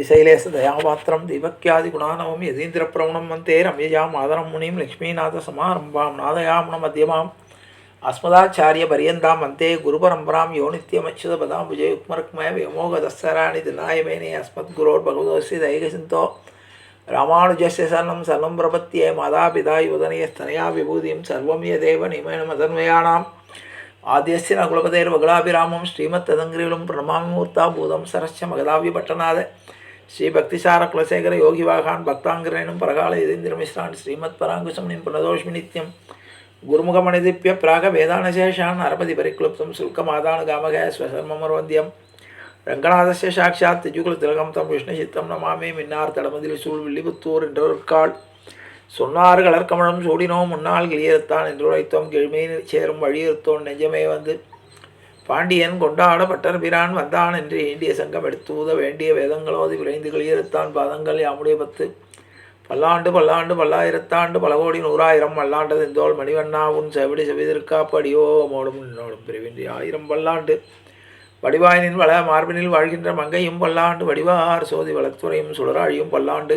श्रीशैलेशदयापात्रं दीपक्यादिगुणानवं यतीन्द्रप्रवणं वन्दे रम्यजां मातरं मुनिं लक्ष्मीनाथसमारम्भां नादयामुनमध्यमाम् अस्मदाचार्यपर्यन्तां वन्दे गुरुपरम्परां यो नित्यमच्युतपदाम्बुजयुग्मरुक्मय व्योमोगतस्सराणि दिनायमेने अस्मद्गुरोर्भगवतोऽस्य दैकसिन्तो रामानुजस्य शरणं शरणं प्रपद्ये मातापिता युवतनयस्तनया विभूतिं सर्वं यदेव नियमेन मदन्वयानाम् आद्यस्य न कुलपतेर्वगुलाभिरामं श्रीमत्तदङ्ग्रिलं प्रणमामि मूर्ताभूतं सरस्य मगधाव्यपट्टनाद श्रीभक्तिसारकुलशेखर योगिवाहान् भक्ताङ्ग्रेणं परकाल यतीन्द्रमिश्रान् श्रीमत्पराङ्कुशमुनिं प्रणतोऽस्मि नित्यं गुरुमुखमणिदिप्य प्रागवेदानशेषान् अरपतिपरिक्लुप्तं शुल्कमादानुगामगः स्वशर्ममर्वन्द्यं रङ्गनाथस्य साक्षात् तिजुकुलतिलकं तं विष्णुचित्तं नमामि मिन्नार्तडमदिल சூழ் வில்லிபுத்தூர் என்றொருக்கால் சொன்னார் கலர்கமலம் சூடினோம் முன்னால் கிளியறுத்தான் என்று உரைத்தோம் கிழ்மையில் சேரும் வழியிருத்தோன் நெஞ்சமே வந்து பாண்டியன் கொண்டாட பட்டர் பிரான் வந்தான் என்று ஈண்டிய சங்கம் எடுத்தூத வேண்டிய வேதங்களோது விரைந்து கிளியறுத்தான் பாதங்கள் யாமுடைய பத்து பல்லாண்டு பல்லாண்டு பல்லாயிரத்தாண்டு பல கோடி நூறாயிரம் மல்லாண்டது இந்தோள் மணிவண்ணா உன் செவிடி செவிதிருக்காப்பு அடியோ மோடும் நின்னோடும் பிரிவின்றி ஆயிரம் பல்லாண்டு வடிவாயினின் வள மார்பினில் வாழ்கின்ற மங்கையும் பல்லாண்டு வடிவார் சோதி வளத்துறையும் சுடராழியும் பல்லாண்டு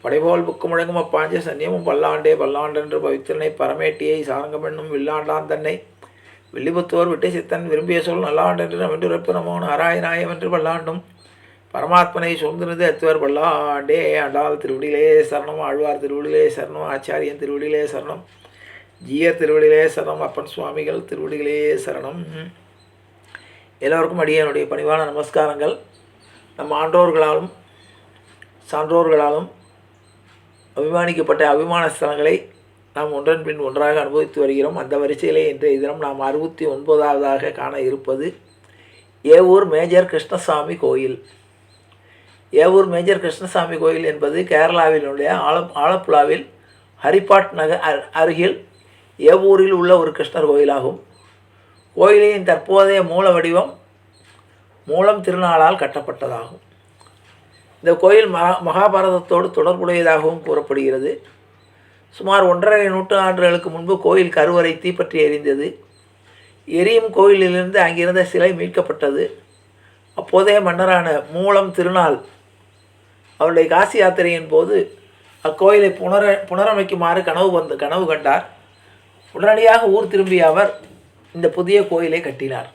படைபோல் புக்கு முழங்கும் அப்பாஞ்ச சன்னியமும் பல்லாண்டே பல்லாண்டென்று பவித்திரனை பரமேட்டியை சாரங்கம் என்னும் வில்லாண்டான் தன்னை வில்லிபுத்தோர் விட்டு சித்தன் விரும்பிய சொல் நல்லாண்டென்று நமென்றுரைப்பு நமோ நாராயணாயம் என்று பல்லாண்டும் பரமாத்மனை சூழ்ந்திருந்த அத்துவர் பல்லாண்டே ஆண்டாள் திருவடியிலே சரணம் ஆழ்வார் திருவடியிலே சரணம் ஆச்சாரியன் திருவடியிலே சரணம் ஜீயர் திருவடியிலே சரணம் அப்பன் சுவாமிகள் திருவடியிலே சரணம். எல்லோருக்கும் அடியனுடைய பணிவான நமஸ்காரங்கள். நம் ஆன்றோர்களாலும் சான்றோர்களாலும் அபிமானிக்கப்பட்ட அபிமான ஸ்தலங்களை நாம் ஒன்றன் பின் ஒன்றாக அனுபவித்து வருகிறோம். அந்த வரிசையிலே இன்றைய தினம் நாம் 69வது காண இருப்பது ஏவூர் மேஜர் கிருஷ்ணசாமி கோயில். ஏவூர் மேஜர் கிருஷ்ணசாமி கோயில் என்பது கேரளாவினுடைய ஆலப்புழாவில் ஹரிப்பாட் நகர் அருகில் ஏவூரில் உள்ள ஒரு கிருஷ்ணர் கோயிலாகும். கோயிலின் தற்போதைய மூல வடிவம் மூலம் திருநாளால் கட்டப்பட்டதாகும். இந்த கோயில் மகாபாரதத்தோடு தொடர்புடையதாகவும் கூறப்படுகிறது. சுமார் 1.5 நூற்றாண்டுகளுக்கு முன்பு கோயில் கருவறை தீப்பற்றி எரிந்தது. எரியும் கோயிலிலிருந்து அங்கிருந்த சிலை மீட்கப்பட்டது. அப்போதைய மன்னரான மூலம் திருநாள் அவருடைய காசி யாத்திரையின் போது அக்கோயிலை புனரமைக்குமாறு கனவு கண்டார். உடனடியாக ஊர் திரும்பிய அவர் இந்த புதிய கோயிலை கட்டினார்.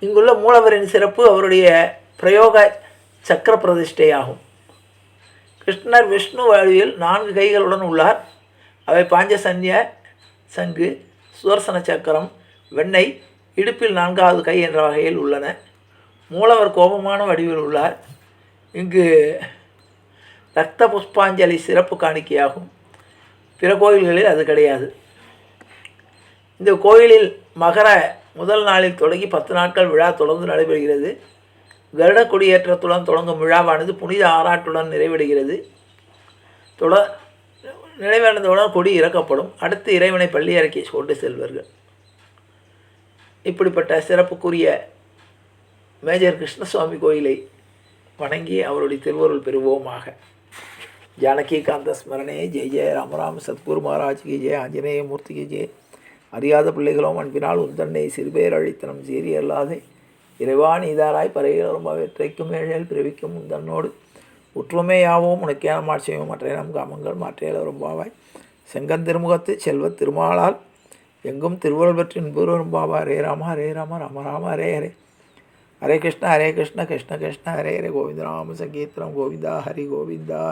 இங்குள்ள மூலவரின் சிறப்பு அவருடைய பிரயோக சக்கர பிரதிஷ்டையாகும். கிருஷ்ணர் விஷ்ணு வடிவில் 4 கைகளுடன் உள்ளார். அவை பாஞ்சசன்ய சங்கு, சுதர்சன சக்கரம், வெண்ணெய், இடுப்பில் 4வது கை என்ற வகையில் உள்ளன. மூலவர் கோபமான வடிவில் உள்ளார். இங்கு இரத்த புஷ்பாஞ்சலி சிறப்பு காணிக்கையாகும். பிற கோயில்களில் அது கிடையாது. இந்த கோயிலில் மகர முதல் நாளில் தொடங்கி 10 நாட்கள் விழா தொடர்ந்து நடைபெறுகிறது. கருட கொடியேற்றத்துடன் தொடங்கும் விழாவானது புனித ஆராட்டுடன் நிறைவடைகிறது. நிறைவடைந்தவுடன் கொடி இறக்கப்படும். அடுத்து இறைவனை பள்ளி இறக்கி கொண்டு செல்வார்கள். இப்படிப்பட்ட சிறப்புக்குரிய மேஜர் கிருஷ்ணசுவாமி கோயிலை வணங்கி அவருடைய திருவருள் பெறுவோமாக. ஜானகி காந்த ஸ்மரணே ஜெய் ஜெய ராமராம சத்குரு மகாராஜ்கி ஜெய ஆஞ்சநேய மூர்த்திக்கு ஜெய. அறியாத பிள்ளைகளும் அன்பினால் உந்தன்னை சிறுபேர் அழித்தனம் சீரி அல்லாதே இறைவா நீதாராய் பறைகளும் வெற்றைக்கும் ஏழல் பிறவிக்கும் உந்தன்னோடு உற்றுமே யாவோம் உனக்கேன மாட்சியும் மற்ற நம் காமங்கள் மாற்றையில் ரொம்பாவாய். செங்கன் திருமுகத்து செல்வ திருமாலால் எங்கும் திருவருள் பற்றி இன்புறு ரொம்பாவா. ஹரே ராம ஹரே ராம ராம ராம ஹரே ஹரே. ஹரே கிருஷ்ண கிருஷ்ண கிருஷ்ண ஹரே ஹரே. கோவிந்த ராம சங்கீர்த்தனம் கோவிந்தா ஹரி கோவிந்தா.